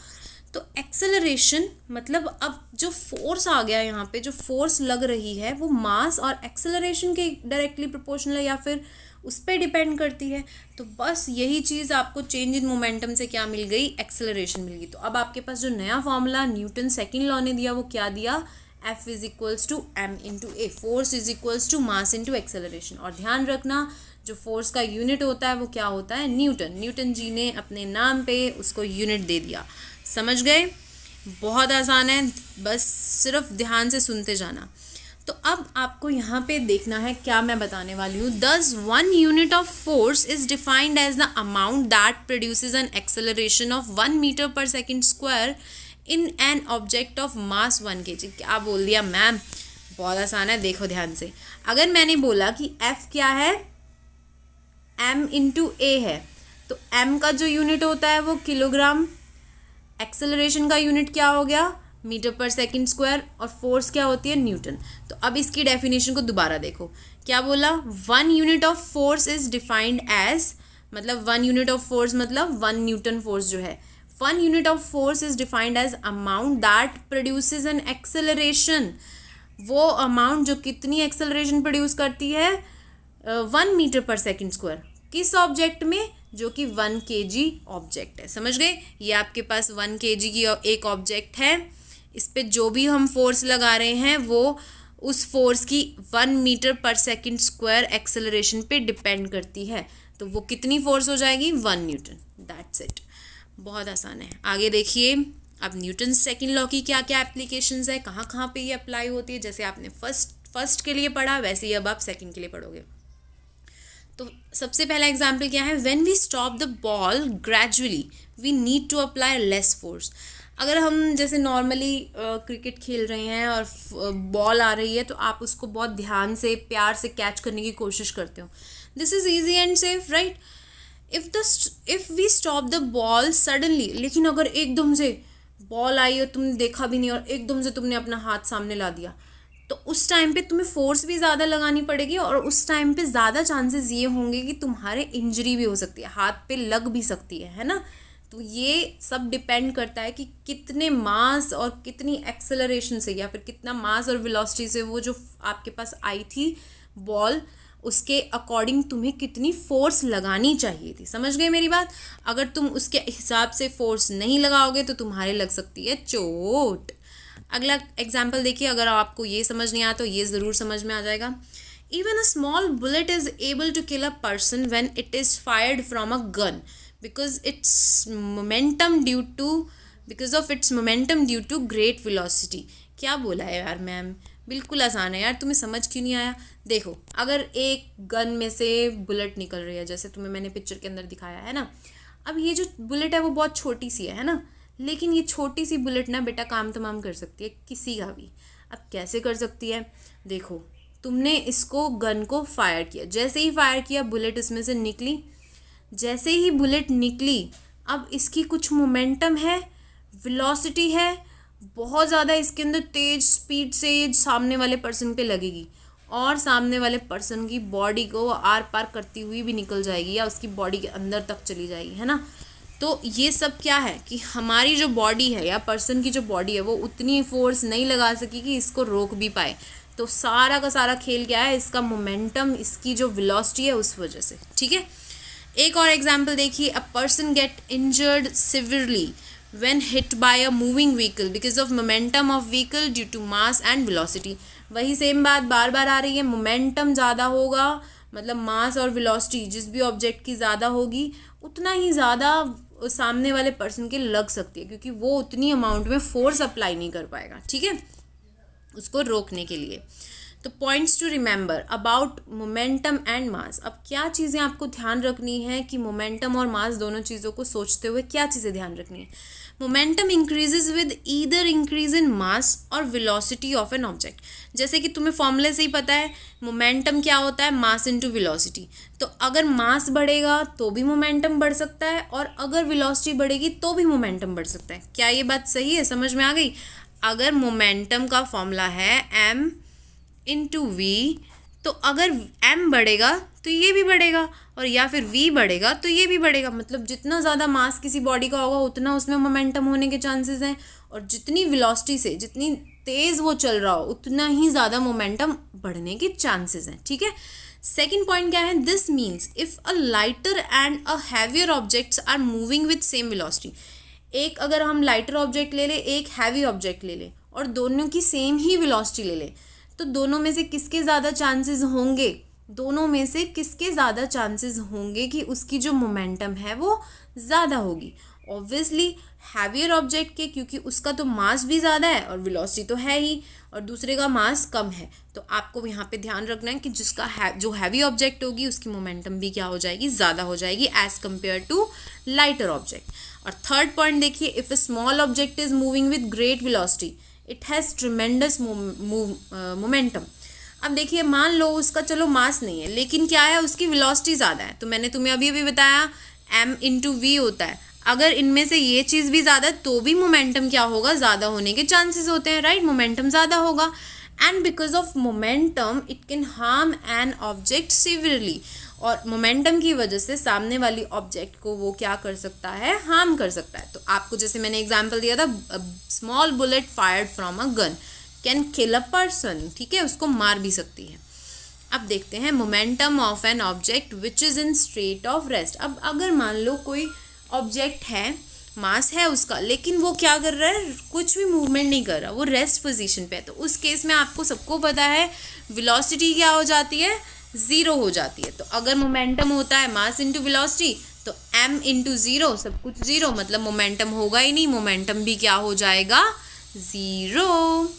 तो एक्सेलरेशन मतलब अब जो फोर्स आ गया यहाँ पे, जो फोर्स लग रही है वो मास और एक्सेलरेशन के डायरेक्टली प्रोपोर्शनल है या फिर उस पर डिपेंड करती है। तो बस यही चीज़ आपको चेंज इन मोमेंटम से क्या मिल गई, एक्सेलरेशन मिल गई। तो अब आपके पास जो नया फॉर्मूला न्यूटन सेकंड लॉ ने दिया वो क्या दिया, F is equals to m into A, force is equals to mass into acceleration. और ध्यान रखना जो फोर्स का यूनिट होता है वो क्या होता है, न्यूटन। न्यूटन जी ने अपने नाम पे उसको यूनिट दे दिया। समझ गए, बहुत आसान है, बस सिर्फ ध्यान से सुनते जाना। तो अब आपको यहाँ पे देखना है क्या मैं बताने वाली हूँ। Thus 1 unit of force is defined as the amount that produces an acceleration of 1 meter per second square in an object of mass 1 kg। क्या बोल दिया मैम, बहुत आसान है, देखो ध्यान से। अगर मैंने बोला कि F क्या है, m इंटू ए है, तो m का जो यूनिट होता है वो किलोग्राम, एक्सेलरेशन का यूनिट क्या हो गया, मीटर पर सेकंड स्क्वायर, और फोर्स क्या होती है, न्यूटन। तो अब इसकी डेफिनेशन को दोबारा देखो, क्या बोला, 1 unit of force is defined as मतलब 1 यूनिट ऑफ फोर्स मतलब 1 न्यूटन फोर्स जो है, 1 unit of force is defined as amount that produces an acceleration. वो अमाउंट जो कितनी एक्सेलरेशन प्रोड्यूस करती है 1 मीटर पर सेकेंड स्क्वायर, किस ऑब्जेक्ट में, जो कि 1 kg ऑब्जेक्ट है। समझ गए, ये आपके पास 1 kg की एक ऑब्जेक्ट है, इस पे जो भी हम फोर्स लगा रहे हैं वो उस फोर्स की 1 meter per second square acceleration पे डिपेंड करती है। तो वो कितनी फोर्स हो जाएगी, 1 न्यूटन। दैट्स इट, बहुत आसान है। आगे देखिए, अब न्यूटन सेकंड लॉ की क्या क्या एप्लीकेशंस है, कहाँ कहाँ पे ये अप्लाई होती है। जैसे आपने फर्स्ट के लिए पढ़ा, वैसे ही अब आप सेकंड के लिए पढ़ोगे। तो सबसे पहला एग्जाम्पल क्या है, when we stop the ball gradually we need to apply less force. अगर हम जैसे नॉर्मली क्रिकेट खेल रहे हैं और बॉल आ रही है तो आप उसको बहुत ध्यान से प्यार से कैच करने की कोशिश करते हो, this is easy and safe, right. If we stop the ball suddenly, लेकिन अगर एकदम से बॉल आई और तुमने देखा भी नहीं और एकदम से तुमने अपना हाथ सामने ला दिया, तो उस टाइम पे तुम्हें फोर्स भी ज़्यादा लगानी पड़ेगी और उस टाइम पे ज़्यादा चांसेस ये होंगे कि तुम्हारे इंजरी भी हो सकती है, हाथ पे लग भी सकती है ना। तो ये सब डिपेंड करता है कि कितने मास और कितनी एक्सेलरेशन से या फिर कितना मास और वेलोसिटी से वो जो आपके पास आई थी बॉल, उसके अकॉर्डिंग तुम्हें कितनी फोर्स लगानी चाहिए थी। समझ गए मेरी बात। अगर तुम उसके हिसाब से फोर्स नहीं लगाओगे तो तुम्हारे लग सकती है चोट। अगला एग्जाम्पल देखिए, अगर आपको ये समझ नहीं आया तो ये ज़रूर समझ में आ जाएगा। Even a small bullet is able to kill a person when it is fired from a gun because of its momentum due to great velocity. क्या बोला है यार मैम, बिल्कुल आसान है यार, तुम्हें समझ क्यों नहीं आया। देखो, अगर एक गन में से बुलेट निकल रही है, जैसे तुम्हें मैंने पिक्चर के अंदर दिखाया है ना, अब ये जो बुलेट है वो बहुत छोटी सी है ना, लेकिन ये छोटी सी बुलेट ना बेटा काम तमाम कर सकती है किसी का भी। अब कैसे कर सकती है, देखो तुमने इसको गन को फायर किया, जैसे ही फायर किया बुलेट इसमें से निकली, जैसे ही बुलेट निकली अब इसकी कुछ मोमेंटम है, वेलोसिटी है, बहुत ज़्यादा इसके अंदर तेज स्पीड से ये सामने वाले पर्सन पे लगेगी और सामने वाले पर्सन की बॉडी को आर पार करती हुई भी निकल जाएगी या उसकी बॉडी के अंदर तक चली जाएगी, है ना। तो ये सब क्या है कि हमारी जो बॉडी है या पर्सन की जो बॉडी है वो उतनी फोर्स नहीं लगा सकी कि इसको रोक भी पाए। तो सारा का सारा खेल क्या है, इसका मोमेंटम, इसकी जो वेलोसिटी है उस वजह से। ठीक है, एक और एग्जाम्पल देखिए, a person get injured severely when hit by a moving vehicle because of momentum of vehicle due to mass and velocity। वही सेम बात बार बार आ रही है, मोमेंटम ज़्यादा होगा मतलब मास और वेलोसिटी जिस भी ऑब्जेक्ट की ज़्यादा होगी उतना ही ज़्यादा सामने वाले पर्सन के लग सकती है, क्योंकि वो उतनी अमाउंट में फोर्स अप्लाई नहीं कर पाएगा, ठीक है, उसको रोकने के लिए। तो points to remember about momentum and mass. अब क्या चीज़ें आपको ध्यान रखनी है कि मोमेंटम और मास दोनों चीज़ों को सोचते हुए क्या चीज़ें ध्यान रखनी है। Momentum increases with either increase in mass और वेलोसिटी ऑफ एन ऑब्जेक्ट। जैसे कि तुम्हें फॉर्मूले से ही पता है मोमेंटम क्या होता है, मास इनटू वेलोसिटी। तो अगर मास बढ़ेगा तो भी मोमेंटम बढ़ सकता है और अगर वेलोसिटी बढ़ेगी तो भी मोमेंटम बढ़ सकता है। क्या ये बात सही है, समझ में आ गई। अगर मोमेंटम का फॉर्मूला है m इंटू वी, तो अगर m बढ़ेगा तो ये भी बढ़ेगा और या फिर v बढ़ेगा तो ये भी बढ़ेगा। मतलब जितना ज़्यादा मास किसी बॉडी का होगा उतना उसमें मोमेंटम होने के चांसेस हैं और जितनी वेलोसिटी से जितनी तेज़ वो चल रहा हो उतना ही ज़्यादा मोमेंटम बढ़ने के चांसेस हैं, ठीक है। सेकेंड पॉइंट क्या है, this means if a lighter and a heavier objects are moving with same velocity. एक अगर हम लाइटर ऑब्जेक्ट ले लें, एक हैवी ऑब्जेक्ट ले लें और दोनों की सेम ही वेलोसिटी ले लें, तो दोनों में से किसके ज़्यादा चांसेस होंगे, दोनों में से किसके ज़्यादा चांसेस होंगे कि उसकी जो मोमेंटम है वो ज़्यादा होगी। ऑब्वियसली हैवियर ऑब्जेक्ट के, क्योंकि उसका तो मास भी ज़्यादा है और वेलोसिटी तो है ही और दूसरे का मास कम है। तो आपको यहाँ पे ध्यान रखना है कि जो हैवी ऑब्जेक्ट होगी उसकी मोमेंटम भी क्या हो जाएगी, ज़्यादा हो जाएगी as compare to lighter object. और थर्ड पॉइंट देखिए, if a small object is moving with great velocity it has tremendous momentum. अब देखिए मान लो उसका चलो मास नहीं है लेकिन क्या है, उसकी वेलोसिटी ज़्यादा है। तो मैंने तुम्हें अभी अभी बताया m इंटू वी होता है। अगर इनमें से ये चीज़ भी ज़्यादा है तो भी मोमेंटम क्या होगा, ज़्यादा होने के चांसेस होते हैं, राइट। मोमेंटम ज़्यादा होगा and because of momentum it can harm an object severely. और मोमेंटम की वजह से सामने वाली ऑब्जेक्ट को वो क्या कर सकता है, हार्म कर सकता है। तो आपको जैसे मैंने एग्जांपल दिया था, small bullet fired from a gun can kill a person, ठीक है, उसको मार भी सकती है। अब देखते हैं momentum of an object which is in state of rest. अब अगर मान लो कोई ऑब्जेक्ट है, मास है उसका, लेकिन वो क्या कर रहा है, कुछ भी मूवमेंट नहीं कर रहा, वो रेस्ट पोजीशन पे है, तो उस केस में आपको सबको पता है वेलोसिटी क्या हो जाती है, ज़ीरो हो जाती है। तो अगर मोमेंटम होता है मास इंटू वेलोसिटी, तो m इंटू ज़ीरो, सब कुछ ज़ीरो, मतलब मोमेंटम होगा ही नहीं, मोमेंटम भी क्या हो जाएगा, ज़ीरो।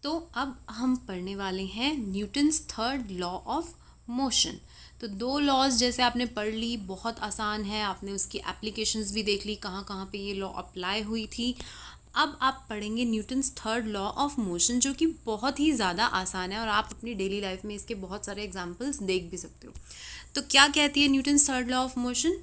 तो अब हम पढ़ने वाले हैं Newton's third law of motion. तो दो लॉज जैसे आपने पढ़ ली, बहुत आसान है, आपने उसकी एप्लीकेशंस भी देख ली, कहाँ कहाँ पे ये लॉ अप्लाई हुई थी। अब आप पढ़ेंगे Newton's third law of motion, जो कि बहुत ही ज़्यादा आसान है और आप अपनी डेली लाइफ में इसके बहुत सारे एग्जांपल्स देख भी सकते हो। तो क्या कहती है Newton's third law of motion,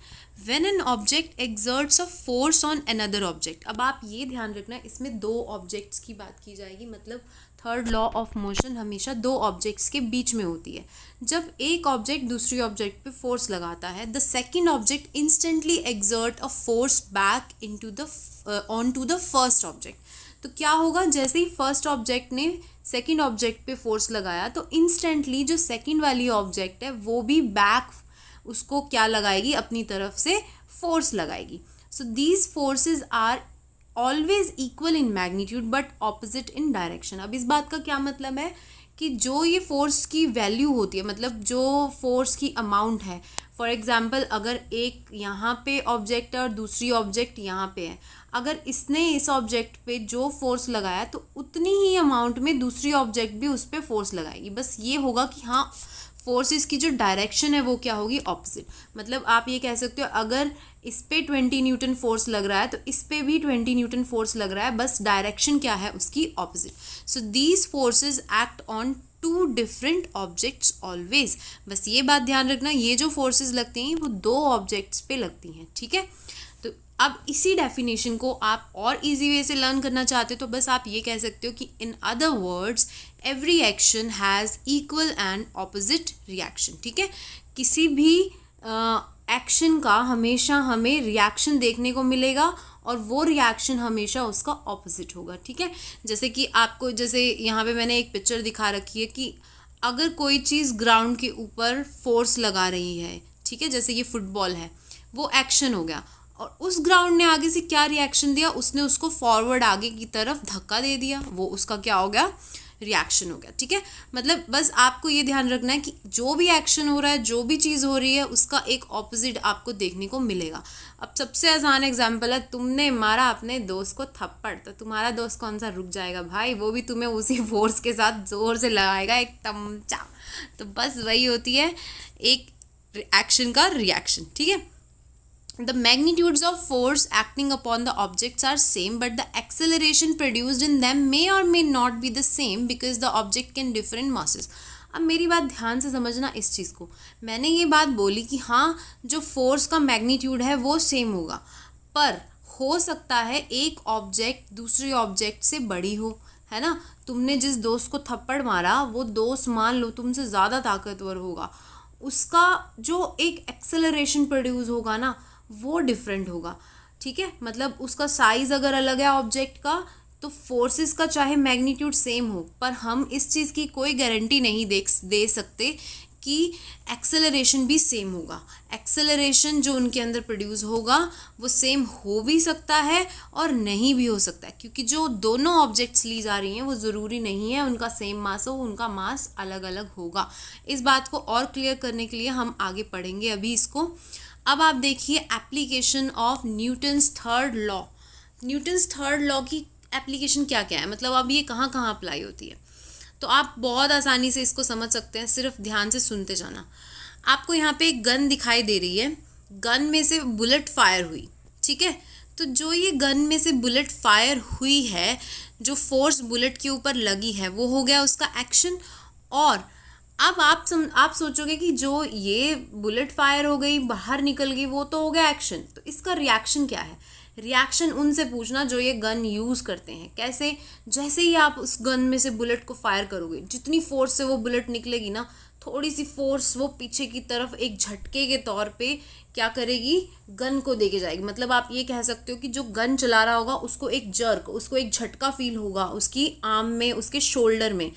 when an object exerts a force on another object. अब आप ये ध्यान रखना, इसमें दो ऑब्जेक्ट्स की बात की जाएगी, मतलब थर्ड लॉ ऑफ मोशन हमेशा दो ऑब्जेक्ट्स के बीच में होती है। जब एक ऑब्जेक्ट दूसरी ऑब्जेक्ट पे फोर्स लगाता है, the second object instantly exert a force back into the on to the first object. तो क्या होगा, जैसे ही फर्स्ट ऑब्जेक्ट ने सेकंड ऑब्जेक्ट पे फोर्स लगाया, तो इंस्टेंटली जो सेकंड वाली ऑब्जेक्ट है वो भी बैक उसको क्या लगाएगी, अपनी तरफ से फोर्स लगाएगी। So these forces are always equal in magnitude but opposite in direction. अब इस बात का क्या मतलब है कि जो ये फोर्स की वैल्यू होती है, मतलब जो फोर्स की अमाउंट है, फॉर एग्जांपल अगर एक यहाँ पे ऑब्जेक्ट है और दूसरी ऑब्जेक्ट यहाँ पे है, अगर इसने इस ऑब्जेक्ट पे जो फोर्स लगाया तो उतनी ही अमाउंट में दूसरी ऑब्जेक्ट भी उस पर फोर्स लगाएगी। बस ये होगा कि हाँ, फोर्सेस की जो डायरेक्शन है वो क्या होगी, ऑपोजिट। मतलब आप ये कह सकते हो, अगर इस पे 20 न्यूटन फोर्स लग रहा है तो इस पे भी 20 न्यूटन फोर्स लग रहा है, बस डायरेक्शन क्या है उसकी, opposite. So these forces act on two different objects always. बस ये बात ध्यान रखना, ये जो फोर्सेस लगती हैं वो दो ऑब्जेक्ट्स पे लगती हैं, ठीक है। तो अब इसी डेफिनेशन को आप और इजी वे से लर्न करना चाहते हो तो बस आप ये कह सकते हो कि in other words every action has equal and opposite reaction, ठीक है। किसी भी एक्शन का हमेशा हमें रिएक्शन देखने को मिलेगा और वो रिएक्शन हमेशा उसका ऑपोजिट होगा, ठीक है। जैसे कि आपको, जैसे यहाँ पे मैंने एक पिक्चर दिखा रखी है कि अगर कोई चीज़ ग्राउंड के ऊपर फोर्स लगा रही है, ठीक है, जैसे ये फुटबॉल है, वो एक्शन हो गया, और उस ग्राउंड ने आगे से क्या रिएक्शन दिया, उसने उसको फॉरवर्ड आगे की तरफ धक्का दे दिया, वो उसका क्या हो गया, रिएक्शन हो गया, ठीक है। मतलब बस आपको ये ध्यान रखना है कि जो भी एक्शन हो रहा है, जो भी चीज़ हो रही है, उसका एक ऑपोजिट आपको देखने को मिलेगा। अब सबसे आसान एग्जांपल है, तुमने मारा अपने दोस्त को थप्पड़, तो तुम्हारा दोस्त कौन सा रुक जाएगा भाई, वो भी तुम्हें उसी फोर्स के साथ जोर से लगाएगा, एक तमचा। तो बस वही होती है एक एक्शन का रिएक्शन, ठीक है। The magnitudes of force acting upon the objects are same, but the acceleration produced in them may or may not be the same because the object can differ in masses. अब मेरी बात ध्यान से समझना इस चीज़ को, मैंने ये बात बोली कि हाँ, जो फोर्स का मैग्नीट्यूड है वो सेम होगा, पर हो सकता है एक ऑब्जेक्ट दूसरी ऑब्जेक्ट से बड़ी हो, है ना। तुमने जिस दोस्त को थप्पड़ मारा, वो दोस्त मान लो तुमसे ज़्यादा ताकतवर होगा, उसका जो एक एक्सेलरेशन प्रोड्यूस होगा ना, वो डिफरेंट होगा, ठीक है। मतलब उसका साइज़ अगर अलग है ऑब्जेक्ट का, तो फोर्सेस का चाहे मैग्नीट्यूड सेम हो, पर हम इस चीज़ की कोई गारंटी नहीं दे सकते कि एक्सेलरेशन भी सेम होगा। एक्सेलरेशन जो उनके अंदर प्रोड्यूस होगा वो सेम हो भी सकता है और नहीं भी हो सकता है, क्योंकि जो दोनों ऑब्जेक्ट्स ली जा रही हैं वो ज़रूरी नहीं है उनका सेम मास हो, उनका मास अलग अलग होगा। इस बात को और क्लियर करने के लिए हम आगे पढ़ेंगे अभी इसको। अब आप देखिए application of Newton's third law. Newton's third law की एप्लीकेशन क्या क्या है, मतलब अब ये कहाँ कहाँ अप्लाई होती है, तो आप बहुत आसानी से इसको समझ सकते हैं, सिर्फ ध्यान से सुनते जाना। आपको यहाँ पे एक गन दिखाई दे रही है, गन में से बुलेट फायर हुई, ठीक है। तो जो ये गन में से बुलेट फायर हुई है, जो फोर्स बुलेट के ऊपर लगी है, वो हो गया उसका एक्शन। और अब आप सोचोगे कि जो ये बुलेट फायर हो गई, बाहर निकल गई, वो तो हो गया एक्शन, तो इसका रिएक्शन क्या है। रिएक्शन उनसे पूछना जो ये गन यूज़ करते हैं। कैसे? जैसे ही आप उस गन में से बुलेट को फायर करोगे, जितनी फोर्स से वो बुलेट निकलेगी ना, थोड़ी सी फोर्स वो पीछे की तरफ एक झटके के तौर पे क्या करेगी, गन को देके जाएगी। मतलब आप ये कह सकते हो कि जो गन चला रहा होगा उसको एक जर्क, उसको एक झटका फील होगा उसकी आर्म में, उसके शोल्डर में,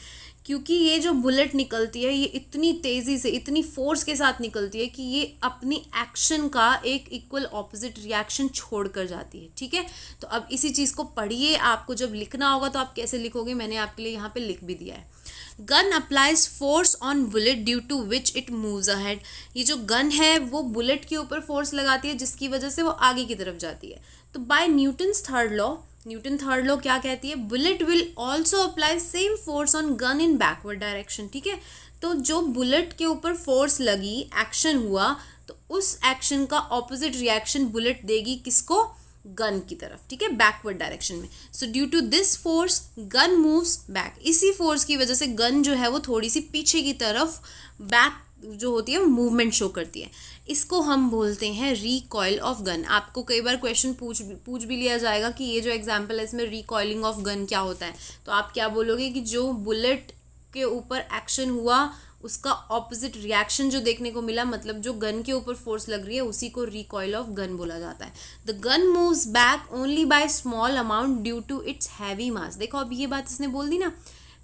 क्योंकि ये जो बुलेट निकलती है ये इतनी तेज़ी से, इतनी फोर्स के साथ निकलती है कि ये अपनी एक्शन का एक इक्वल ऑपोजिट रिएक्शन छोड़ कर जाती है। ठीक है, तो अब इसी चीज़ को पढ़िए। आपको जब लिखना होगा तो आप कैसे लिखोगे, मैंने आपके लिए यहाँ पे लिख भी दिया है। Gun applies force on bullet due to which it moves ahead. ये जो गन है वो बुलेट के ऊपर फोर्स लगाती है जिसकी वजह से वो आगे की तरफ जाती है। तो by Newton's third law, Newton third law क्या कहती है, bullet will also apply same force on gun in backward direction. ठीक है, तो जो बुलेट के ऊपर फोर्स लगी, एक्शन हुआ, तो उस एक्शन का ऑपोजिट रिएक्शन बुलेट देगी किसको, गन की तरफ। ठीक है, बैकवर्ड डायरेक्शन में। So due to this force gun moves back. इसी फोर्स की वजह से गन जो है वो थोड़ी सी पीछे की तरफ बैक जो होती है मूवमेंट शो करती है। इसको हम बोलते हैं रिकॉइल ऑफ गन। आपको कई बार क्वेश्चन पूछ भी लिया जाएगा कि ये जो एग्जांपल है इसमें रिकॉइलिंग ऑफ गन क्या होता है, तो आप क्या बोलोगे कि जो बुलेट के ऊपर एक्शन हुआ उसका ऑपोजिट रिएक्शन जो देखने को मिला, मतलब जो गन के ऊपर फोर्स लग रही है उसी को रिकॉइल ऑफ गन बोला जाता है। The gun moves back only by small amount due to its heavy mass. देखो अब ये बात इसने बोल दी ना,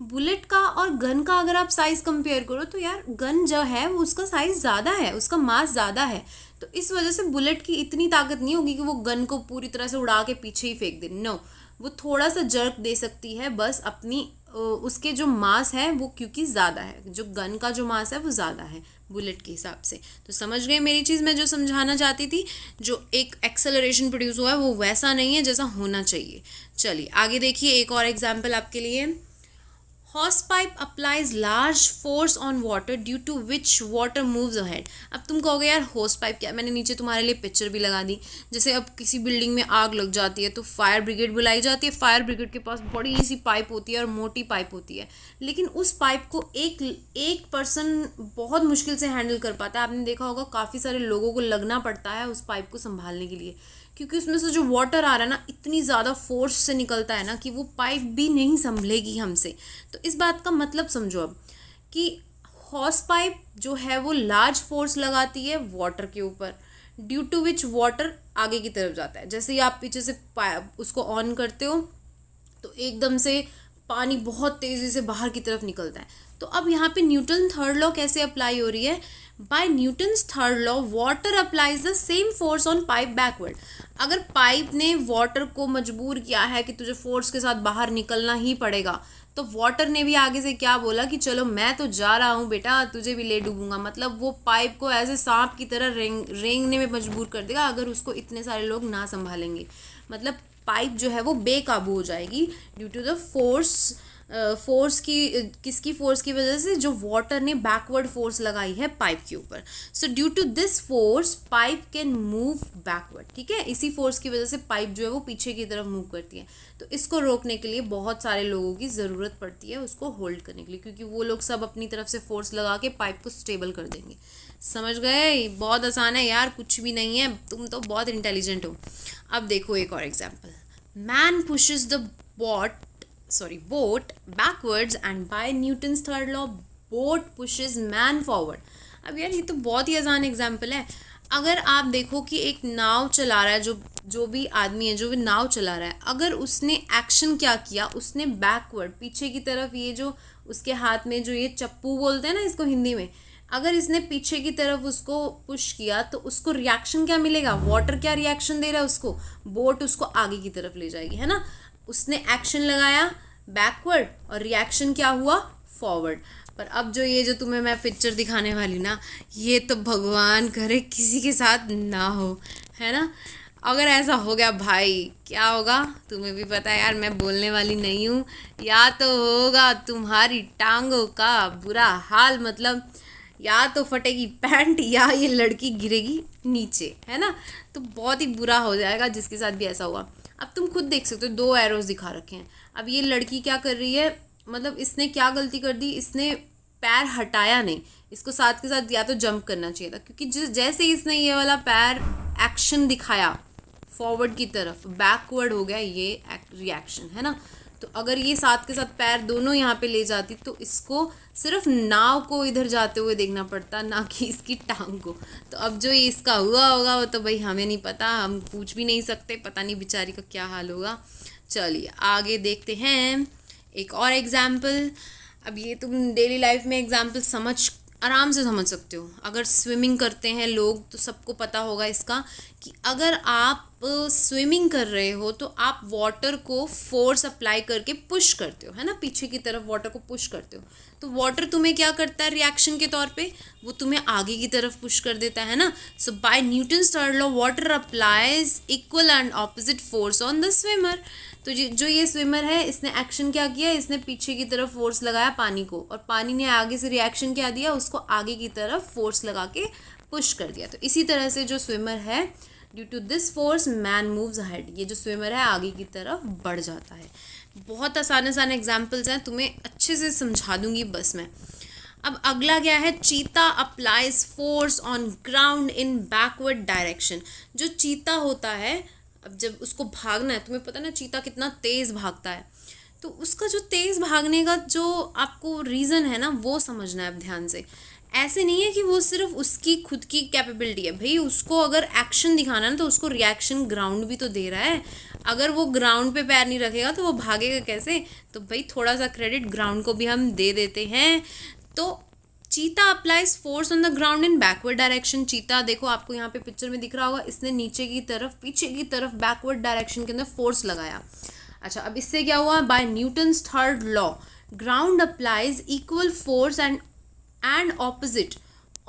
बुलेट का और गन का अगर आप साइज कंपेयर करो तो यार गन जो है वो उसका साइज ज़्यादा है, उसका मास ज़्यादा है, तो इस वजह से बुलेट की इतनी ताकत नहीं होगी कि वो गन को पूरी तरह से उड़ा के पीछे ही फेंक दे। नो, वो थोड़ा सा जर्क दे सकती है बस अपनी उसके जो मास है वो क्योंकि ज़्यादा है, जो गन का जो मास है वो ज़्यादा है बुलेट के हिसाब से। तो समझ गए मेरी चीज़, मैं जो समझाना चाहती थी, जो एक एक्सेलरेशन प्रोड्यूस हुआ है वो वैसा नहीं है जैसा होना चाहिए। चलिए आगे देखिए, एक और एग्जाम्पल आपके लिए। Hose pipe applies large force on water due to which water moves ahead. अब तुम कहोगे यार हॉस पाइप क्या, मैंने नीचे तुम्हारे लिए पिक्चर भी लगा दी। जैसे अब किसी बिल्डिंग में आग लग जाती है तो फायर ब्रिगेड बुलाई जाती है, फायर ब्रिगेड के पास बड़ी सी पाइप होती है और मोटी पाइप होती है, लेकिन उस पाइप को एक पर्सन बहुत मुश्किल से हैंडल कर पाता है। आपने देखा होगा काफ़ी सारे लोगों को लगना पड़ता है उस पाइप को संभालने के लिए, क्योंकि उसमें से जो वाटर आ रहा है ना इतनी ज़्यादा फोर्स से निकलता है ना कि वो पाइप भी नहीं संभलेगी हमसे। तो इस बात का मतलब समझो अब कि हॉस पाइप जो है वो लार्ज फोर्स लगाती है वाटर के ऊपर, ड्यू टू विच वाटर आगे की तरफ जाता है। जैसे ही आप पीछे से उसको ऑन करते हो तो एकदम से पानी बहुत तेज़ी से बाहर की तरफ निकलता है। तो अब यहाँ पे न्यूटन थर्ड लॉ कैसे अप्लाई हो रही है, by Newton's third law water applies the same force on pipe backward. अगर पाइप ने वाटर को मजबूर किया है कि तुझे फोर्स के साथ बाहर निकलना ही पड़ेगा, तो वाटर ने भी आगे से क्या बोला कि चलो मैं तो जा रहा हूँ बेटा, तुझे भी ले डूबूंगा। मतलब वो पाइप को ऐसे सांप की तरह रेंगने में मजबूर कर देगा अगर उसको इतने सारे लोग ना संभालेंगे। मतलब पाइप जो है वो बेकाबू हो जाएगी ड्यू टू द फोर्स की, किसकी फोर्स की वजह से, जो वाटर ने बैकवर्ड फोर्स लगाई है पाइप के ऊपर। So due to this force pipe can move backward. ठीक है, इसी फोर्स की वजह से पाइप जो है वो पीछे की तरफ मूव करती है। तो इसको रोकने के लिए बहुत सारे लोगों की ज़रूरत पड़ती है उसको होल्ड करने के लिए, क्योंकि वो लोग सब अपनी तरफ से फोर्स लगा के पाइप को स्टेबल कर देंगे। समझ गए, बहुत आसान है यार, कुछ भी नहीं है, तुम तो बहुत इंटेलिजेंट हो। अब देखो एक और example. Man pushes the boat backwards and by Newton's third law boat pushes man forward। अब यार ये तो बहुत ही आसान एग्जाम्पल है। अगर आप देखो कि एक नाव चला रहा है, जो भी आदमी है जो भी नाव चला रहा है, अगर उसने एक्शन क्या किया, उसने बैकवर्ड पीछे की तरफ, ये जो उसके हाथ में जो ये चप्पू बोलते हैं ना इसको हिंदी में, अगर इसने पीछे की तरफ उसको पुश किया तो उसको रिएक्शन क्या मिलेगा, वाटर क्या रिएक्शन दे रहा है उसको, बोट उसको आगे की तरफ ले जाएगी, है ना। उसने एक्शन लगाया बैकवर्ड और रिएक्शन क्या हुआ, फॉरवर्ड। पर अब जो ये जो तुम्हें मैं पिक्चर दिखाने वाली ना, ये तो भगवान करे किसी के साथ ना हो, है ना। अगर ऐसा हो गया भाई क्या होगा तुम्हें भी पता है यार, मैं बोलने वाली नहीं हूँ। या तो होगा तुम्हारी टांगों का बुरा हाल, मतलब या तो फटेगी पैंट या ये लड़की गिरेगी नीचे, है ना। तो बहुत ही बुरा हो जाएगा जिसके साथ भी ऐसा हुआ। अब तुम खुद देख सकते हो, 2 एरोज दिखा रखे हैं। अब ये लड़की क्या कर रही है, मतलब इसने क्या गलती कर दी, इसने पैर हटाया नहीं, इसको साथ के साथ या तो जंप करना चाहिए था, क्योंकि जैसे ही इसने ये वाला पैर एक्शन दिखाया फॉरवर्ड की तरफ, बैकवर्ड हो गया ये रिएक्शन, है ना। तो अगर ये साथ के साथ पैर दोनों यहाँ पे ले जाती तो इसको सिर्फ नाव को इधर जाते हुए देखना पड़ता, ना कि इसकी टांग को। तो अब जो ये इसका हुआ होगा वो तो भाई हमें नहीं पता, हम पूछ भी नहीं सकते, पता नहीं बेचारी का क्या हाल होगा। चलिए आगे देखते हैं एक और एग्जाम्पल। अब ये तुम डेली लाइफ में एग्जाम्पल आराम से समझ सकते हो। अगर स्विमिंग करते हैं लोग तो सबको पता होगा इसका, कि अगर आप स्विमिंग कर रहे हो तो आप वाटर को फोर्स अप्लाई करके पुश करते हो, है ना, पीछे की तरफ वाटर को पुश करते हो। तो वाटर तुम्हें क्या करता है रिएक्शन के तौर पे, वो तुम्हें आगे की तरफ पुश कर देता है ना। So by Newton's third law water applies equal and opposite force on the swimmer. तो जो ये स्विमर है इसने एक्शन क्या किया, इसने पीछे की तरफ फोर्स लगाया पानी को, और पानी ने आगे से रिएक्शन क्या दिया, उसको आगे की तरफ फोर्स लगा के पुश कर दिया। तो इसी तरह से जो स्विमर है, due to this force man moves ahead, ये जो स्विमर है आगे की तरफ बढ़ जाता है। बहुत आसान आसान एग्जाम्पल्स हैं, तुम्हें अच्छे से समझा दूंगी बस मैं। अब अगला क्या है, चीता applies force on ground in backward direction. जो चीता होता है, अब जब उसको भागना है, तुम्हें पता ना चीता कितना तेज़ भागता है, तो उसका जो तेज़ भागने का जो आपको रीज़न है ना वो समझना है अब ध्यान से। ऐसे नहीं है कि वो सिर्फ उसकी खुद की कैपेबिलिटी है, भाई उसको अगर एक्शन दिखाना है तो उसको रिएक्शन ग्राउंड भी तो दे रहा है। अगर वो ग्राउंड पे पैर नहीं रखेगा तो वो भागेगा कैसे। तो भाई थोड़ा सा क्रेडिट ग्राउंड को भी हम दे देते हैं। तो चीता applies force on the ground in backward direction. चीता देखो आपको यहाँ पे पिक्चर में दिख रहा होगा, इसने नीचे की तरफ पीछे की तरफ बैकवर्ड डायरेक्शन के अंदर फोर्स लगाया। अच्छा, अब इससे क्या हुआ, by Newton's third law ground applies equal force and opposite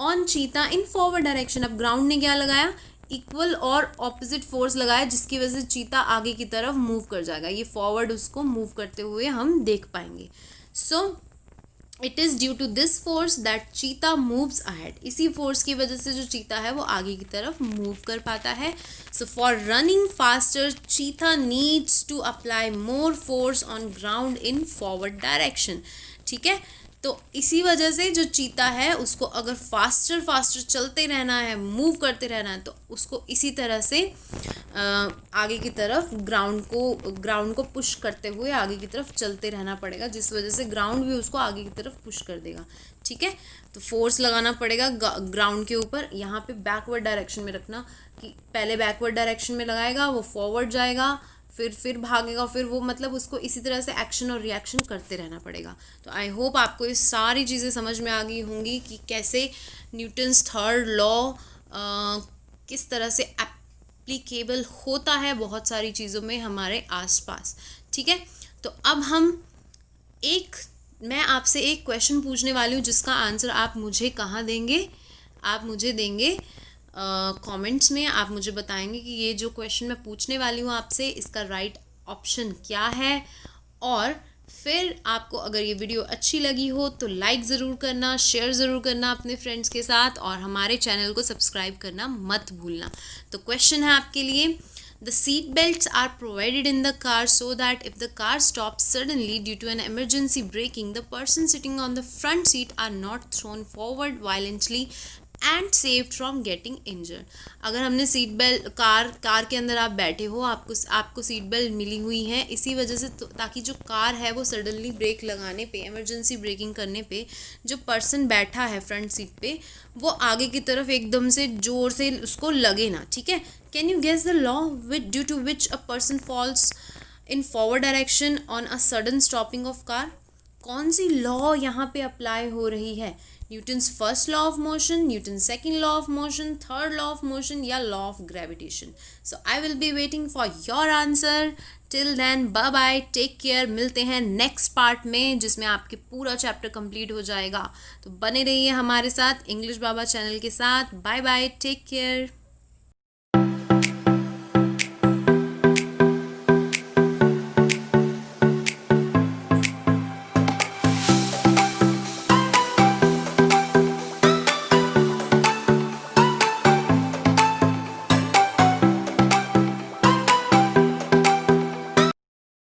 on cheetah in forward direction. अब ग्राउंड ने क्या लगाया, इक्वल और ऑपोजिट फोर्स लगाया, जिसकी वजह से चीता आगे की तरफ मूव कर जाएगा, ये फॉरवर्ड उसको मूव करते हुए हम देख पाएंगे। So it is due to this force that cheetah moves ahead. इसी फोर्स की वजह से जो चीता है वो आगे की तरफ मूव कर पाता है। So for running faster cheetah needs to apply more force on ground in forward direction. ठीक है, तो इसी वजह से जो चीता है उसको अगर फास्टर चलते रहना है, मूव करते रहना है, तो उसको इसी तरह से आगे की तरफ ग्राउंड को पुश करते हुए आगे की तरफ चलते रहना पड़ेगा, जिस वजह से ग्राउंड भी उसको आगे की तरफ पुश कर देगा। ठीक है, तो फोर्स लगाना पड़ेगा ग्राउंड के ऊपर। यहाँ पे बैकवर्ड डायरेक्शन में रखना कि पहले बैकवर्ड डायरेक्शन में लगाएगा, वो फॉरवर्ड जाएगा, फिर भागेगा, फिर वो मतलब उसको इसी तरह से एक्शन और रिएक्शन करते रहना पड़ेगा। तो आई होप आपको ये सारी चीज़ें समझ में आ गई होंगी कि कैसे न्यूटन्स थर्ड लॉ किस तरह से एप्लीकेबल होता है बहुत सारी चीज़ों में हमारे आसपास। ठीक है, तो अब मैं आपसे एक क्वेश्चन पूछने वाली हूँ, जिसका आंसर आप मुझे कहाँ देंगे, आप मुझे देंगे कमेंट्स में। आप मुझे बताएंगे कि ये जो क्वेश्चन मैं पूछने वाली हूँ आपसे, इसका राइट ऑप्शन क्या है। और फिर आपको अगर ये वीडियो अच्छी लगी हो तो लाइक ज़रूर करना, शेयर ज़रूर करना अपने फ्रेंड्स के साथ, और हमारे चैनल को सब्सक्राइब करना मत भूलना। तो क्वेश्चन है आपके लिए, The seat belts are provided in the car so that if the car stops suddenly due to an emergency braking, the person sitting on the front seat are not thrown forward violently and saved from getting injured. अगर हमने seat belt car के अंदर आप बैठे हो, आपको seat belt मिली हुई है इसी वजह से, तो ताकि जो कार है वो सडनली ब्रेक लगाने पे, इमरजेंसी ब्रेकिंग करने पे, जो पर्सन बैठा है फ्रंट सीट पे वो आगे की तरफ एकदम से ज़ोर से उसको लगे ना। ठीक है, can you guess the law due to which a person falls in forward direction on a sudden stopping of car. कौन सी लॉ यहाँ पे अप्लाई हो रही है, Newton's first law of motion, Newton second law of motion, third law of motion, या law of gravitation. So I will be waiting for your answer. Till then bye bye, take care. मिलते हैं next part में जिसमें आपके पूरा chapter complete हो जाएगा। तो बने रहिए हमारे साथ इंग्लिश बाबा चैनल के साथ। Bye bye, take care.